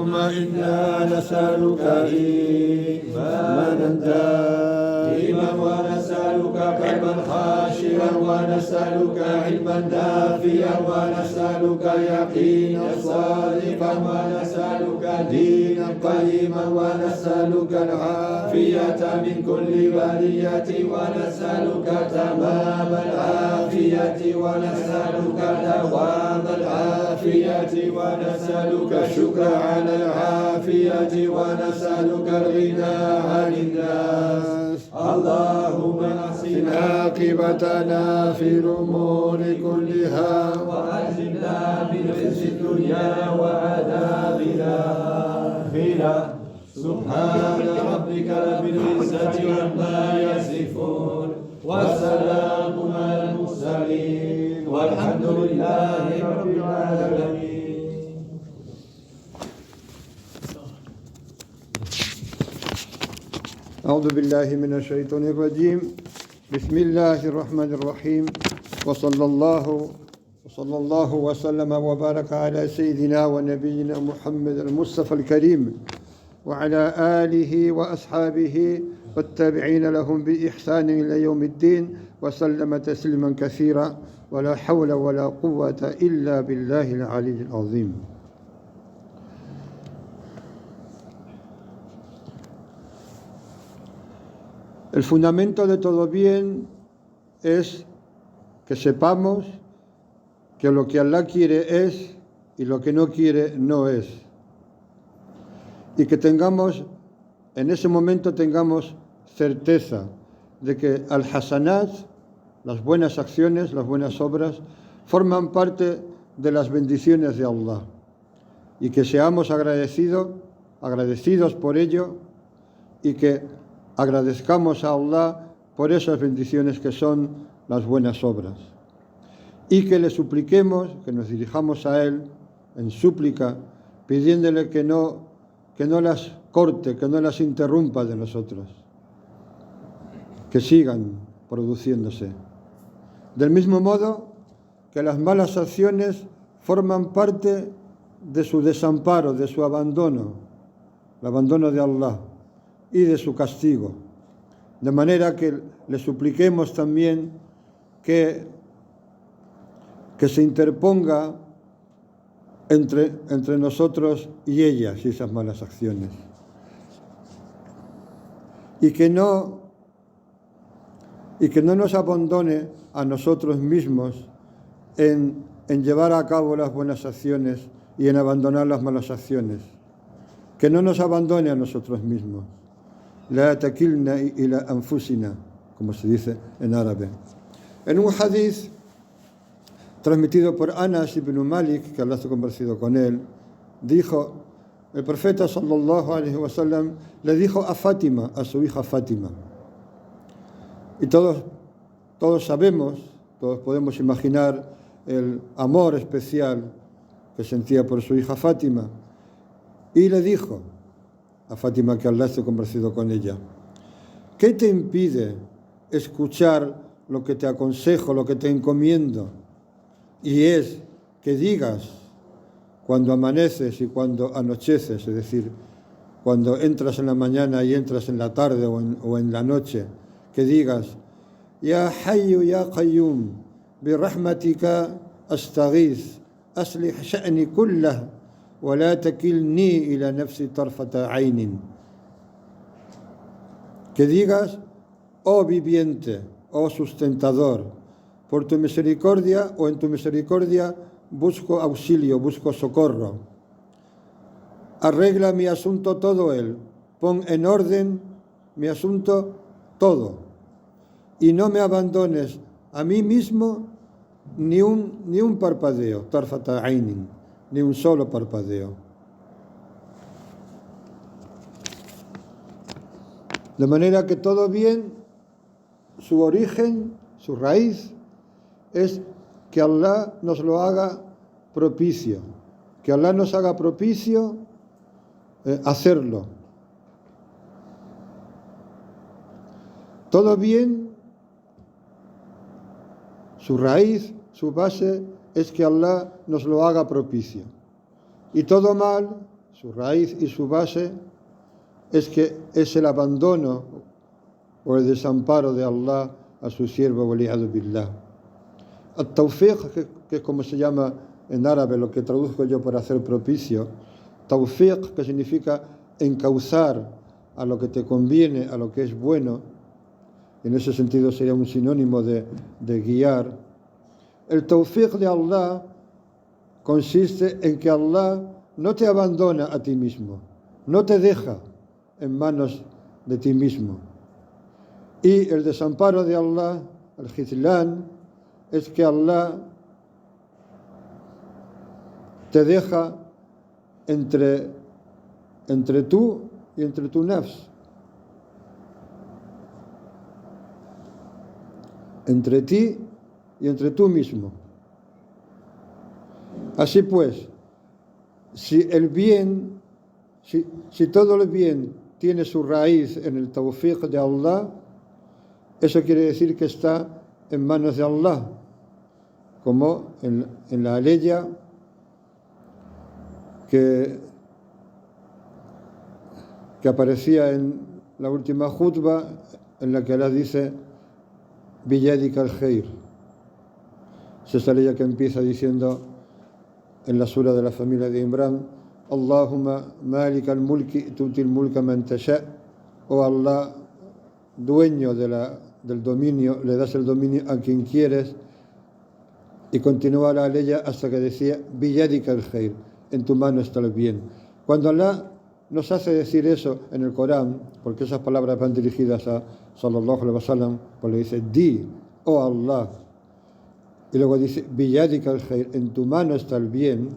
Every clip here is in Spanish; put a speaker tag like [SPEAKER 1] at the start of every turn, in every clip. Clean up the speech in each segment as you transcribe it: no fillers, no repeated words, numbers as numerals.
[SPEAKER 1] اللهم إنا نسألك إيمانا دائما ونسألك قلبا خاشعا ونسألك علما نافعا ونسألك يقينا صادقا ونسألك دينا قيما ونسألك العافية من كل بلية ونسألك تمام العافية ونسألك دوام العافية ونسألك الشكر على العافية ونسألك الغنى عن الناس. اللهم أحسن عاقبتنا في الأمور كلها وأجرنا من خزي الدنيا وعذاب الآخرة. سبحان ربك رب العزة عما يصفون وسلام على المرسلين والحمد لله رب العالمين.
[SPEAKER 2] أعوذ بالله من الشيطان الرجيم. بسم الله الرحمن الرحيم. وصلى الله وسلم وبارك على سيدنا ونبينا محمد المصطفى الكريم وعلى آله وأصحابه والتابعين لهم بإحسان إلى يوم الدين وسلم تسليما كثيرا ولا حول ولا قوة إلا بالله العلي العظيم. El fundamento de todo bien es que sepamos que lo que Allah quiere es y lo que no quiere no es. Y que tengamos, en ese momento tengamos certeza de que al-hasanat, las buenas acciones, las buenas obras, forman parte de las bendiciones de Allah. Y que seamos agradecidos por ello y que agradezcamos a Allah por esas bendiciones que son las buenas obras. Y que le supliquemos, que nos dirijamos a Él en súplica, pidiéndole que no las corte, que no las interrumpa de nosotros, que sigan produciéndose. Del mismo modo que las malas acciones forman parte de su desamparo, de su abandono, el abandono de Allah y de su castigo. De manera que le supliquemos también que se interponga entre nosotros y ellas y esas malas acciones. Y que no nos abandone a nosotros mismos en llevar a cabo las buenas acciones y en abandonar las malas acciones. Que no nos abandone a nosotros mismos. La takilna ila anfusina, como se dice en árabe. En un hadith transmitido por Anas ibn Malik, que Allah se ha convencido con él, dijo, el profeta sallallahu alaihi wasallam le dijo a Fátima, a su hija Fátima, y todos sabemos, todos podemos imaginar el amor especial que sentía por su hija Fátima, y le dijo a Fátima, que Allah se ha convencido con ella, ¿qué te impide escuchar lo que te aconsejo, lo que te encomiendo? Y es que digas cuando amaneces y cuando anocheces, es decir, cuando entras en la mañana y entras en la tarde o en la noche, que digas, Ya Hayyu Ya Qayyum, bi rahmatika astaghiz, aslih sha'ni kullah, wa la takilni ila nafsi tarfata aynin. Que digas, oh viviente, oh sustentador, por tu misericordia o en tu misericordia busco auxilio, busco socorro. Arregla mi asunto todo él, pon en orden mi asunto todo. Y no me abandones a mí mismo ni un parpadeo, tarfata ainin, ni un solo parpadeo. De manera que todo bien, su origen, su raíz, es que Allah nos lo haga propicio, que Allah nos haga propicio hacerlo. Todo bien, su raíz, su base, es que Allah nos lo haga propicio. Y todo mal, su raíz y su base es que es el abandono o el desamparo de Allah a su siervo, waliyadu billah. Al-tawfiq, que es como se llama en árabe, lo que traduzco yo por hacer propicio, tawfiq, que significa encauzar a lo que te conviene, a lo que es bueno, en ese sentido sería un sinónimo de guiar. El tawfiq de Allah consiste en que Allah no te abandona a ti mismo, no te deja en manos de ti mismo. Y el desamparo de Allah, el khizlan, es que Allah te deja entre tú y entre tu nafs, entre ti y entre tú mismo. Así pues, si todo el bien tiene su raíz en el tawfiq de Allah, eso quiere decir que está en manos de Allah, como en la aleya que aparecía en la última khutba, en la que Allah dice biyadika al-khair. Es esa aleya que empieza diciendo en la sura de la familia de Imran: Allahumma malik al-mulki tuti al-mulka man tasha. Oh Allah, dueño del dominio, le das el dominio a quien quieres. Y continúa la aleya hasta que decía biyadika al-khair, en tu mano está el bien. Cuando Allah nos hace decir eso en el Corán, porque esas palabras van dirigidas a sallallahu alaihi wasallam, pues le dice di, oh Allah, y luego dice biyadika al-khair, en tu mano está el bien,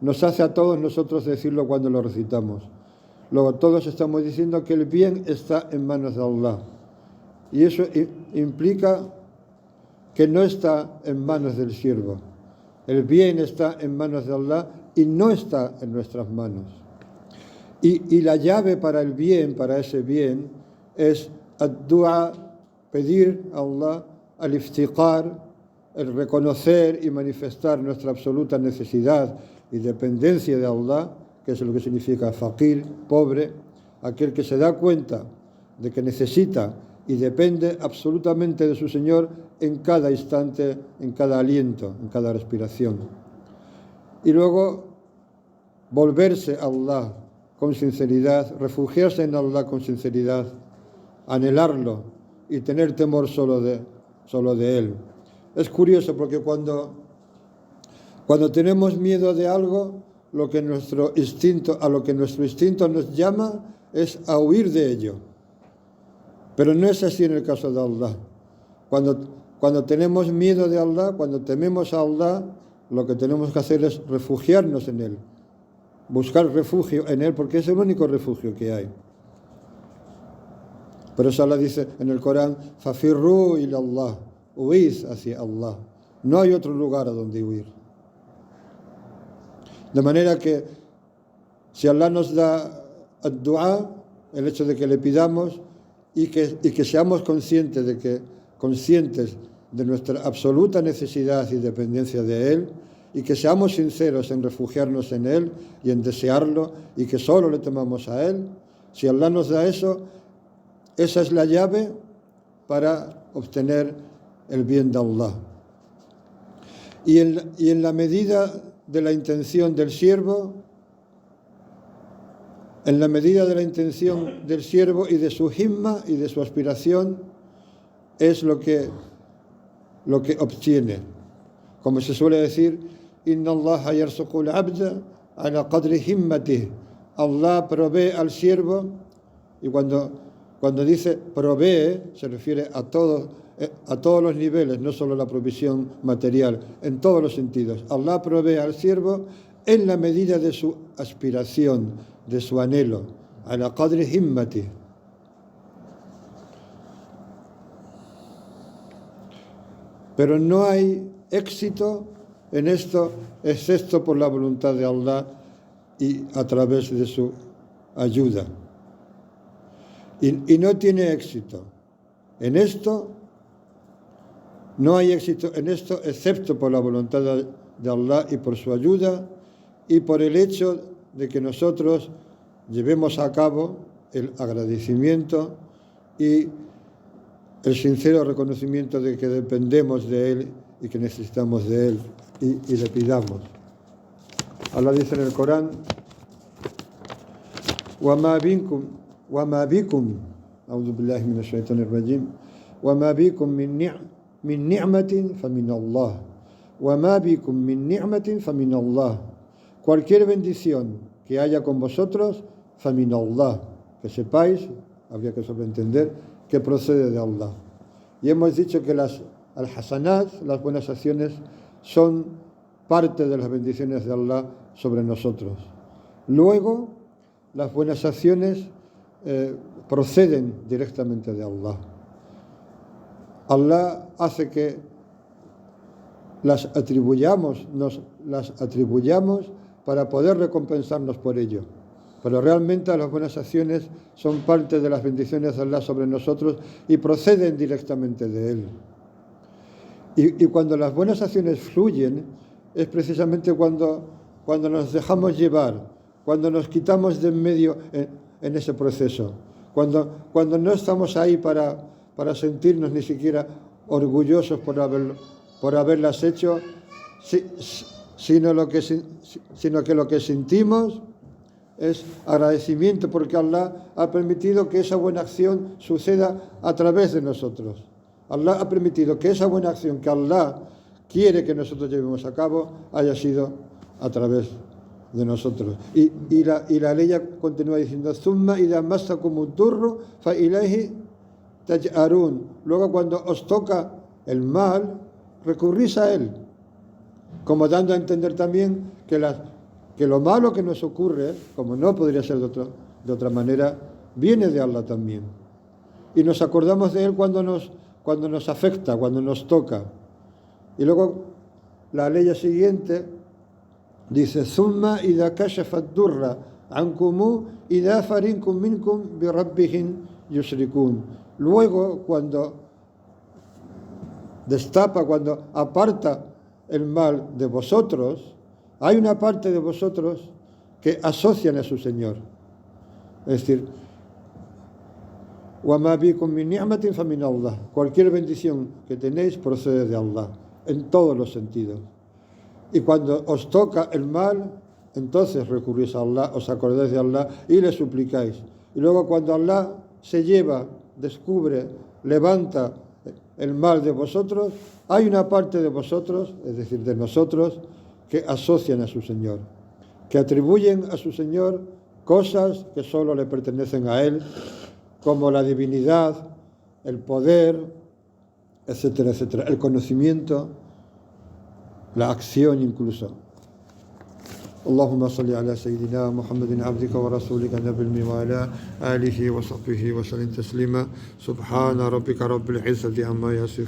[SPEAKER 2] nos hace a todos nosotros decirlo cuando lo recitamos. Luego todos estamos diciendo que el bien está en manos de Allah, y eso implica que no está en manos del siervo. El bien está en manos de Allah y no está en nuestras manos. Y la llave para el bien, para ese bien, es ad-du'a, pedir a Allah, al-iftiqar, el reconocer y manifestar nuestra absoluta necesidad y dependencia de Allah, que es lo que significa faqir, pobre, aquel que se da cuenta de que necesita y depende absolutamente de su Señor en cada instante, en cada aliento, en cada respiración. Y luego volverse a Allah con sinceridad, refugiarse en Allah con sinceridad, anhelarlo y tener temor solo de Él. Es curioso porque cuando tenemos miedo de algo, a lo que nuestro instinto nos llama es a huir de ello. Pero no es así en el caso de Allah. Cuando tenemos miedo de Allah, cuando tememos a Allah, lo que tenemos que hacer es refugiarnos en Él, buscar refugio en Él, porque es el único refugio que hay. Por eso Allah dice en el Corán: fafirru ila Allah, huid hacia Allah. No hay otro lugar a donde huir. De manera que si Allah nos da ad-du'a, el hecho de que le pidamos y que seamos conscientes de nuestra absoluta necesidad y dependencia de Él, y que seamos sinceros en refugiarnos en Él y en desearlo, y que solo le temamos a Él, si Allah nos da eso, esa es la llave para obtener el bien de Allah. Y en la medida de la intención del siervo, en la medida de la intención del siervo y de su himma y de su aspiración, es lo que obtiene. Como se suele decir, Inna Allah yarzuqu al-abda ala qadri himmatih. Allah provee al siervo, y cuando dice provee, se refiere a todos los niveles, no solo la provisión material, en todos los sentidos. Allah provee al siervo en la medida de su aspiración, de su anhelo, ala qadri himmati. Pero no hay éxito en esto excepto por la voluntad de Allah y a través de su ayuda. Y no tiene éxito en esto, no hay éxito en esto excepto por la voluntad de Allah y por su ayuda, y por el hecho de que nosotros llevemos a cabo el agradecimiento y el sincero reconocimiento de que dependemos de Él y que necesitamos de Él y le pidamos. Allah dice en el Corán: وَمَا بِكُمْ أعوذ بالله من الشيطان الرجيم وَمَا بِكُمْ مِنْ نِعْمَةٍ فَمِنَ اللَّهِ وَمَا بِكُمْ مِنْ نِعْمَةٍ فَمِنَ اللَّهِ. Cualquier bendición que haya con vosotros, فَمِنَ اللَّهِ, que sepáis, habría que sobreentender, que procede de Allah. Y hemos dicho que las al-hasanat, las buenas acciones, son parte de las bendiciones de Allah sobre nosotros. Luego, las buenas acciones proceden directamente de Allah. Allah hace que las atribuyamos, nos las atribuyamos para poder recompensarnos por ello. Pero realmente las buenas acciones son parte de las bendiciones de Allah sobre nosotros y proceden directamente de Él. Y cuando las buenas acciones fluyen, es precisamente cuando nos dejamos llevar, cuando nos quitamos de en medio en ese proceso, cuando no estamos ahí para sentirnos ni siquiera orgullosos por haberlas hecho, sino que lo que sentimos es agradecimiento porque Allah ha permitido que esa buena acción suceda a través de nosotros. Allah ha permitido que esa buena acción que Allah quiere que nosotros llevemos a cabo haya sido a través de nosotros. Y la ley continúa diciendo: ثُمَّ إِذَا مَسَّكُمُ الضُّرُّ فَإِلَيْهِ تَجْأَرُونَ. Luego, cuando os toca el mal, recurrís a Él. Como dando a entender también que lo malo que nos ocurre, como no podría ser de otra manera, viene de Allah también. Y nos acordamos de Él cuando nos afecta, cuando nos toca. Y luego la ley siguiente dice: ثُمَّ إِذَا كَشَفَ الضُّرَّ عَنْكُمْ إِذَا فَرِيقٌ مِنْكُمْ بِرَبِّهِمْ يُشْرِكُونَ. Luego, cuando destapa, cuando aparta el mal de vosotros, hay una parte de vosotros que asocian a su Señor. Es decir, وَمَا بِكُمْ مِنْ نِعْمَةٍ فَمِنَ اللَّهِ. Cualquier bendición que tenéis procede de Allah, en todos los sentidos. Y cuando os toca el mal, entonces recurrís a Allah, os acordáis de Allah y le suplicáis. Y luego cuando Allah se lleva, descubre, levanta el mal de vosotros, hay una parte de vosotros, es decir, de nosotros, que asocian a su Señor, que atribuyen a su Señor cosas que solo le pertenecen a Él, como la divinidad, el poder, etcétera, etcétera, el conocimiento, la acción incluso. اللهم صل على سيدنا محمد عبدك ورسولك النبي الأمي وعلى آله وصحبه وسلم تسليما سبحان ربك رب العزة عما يصفون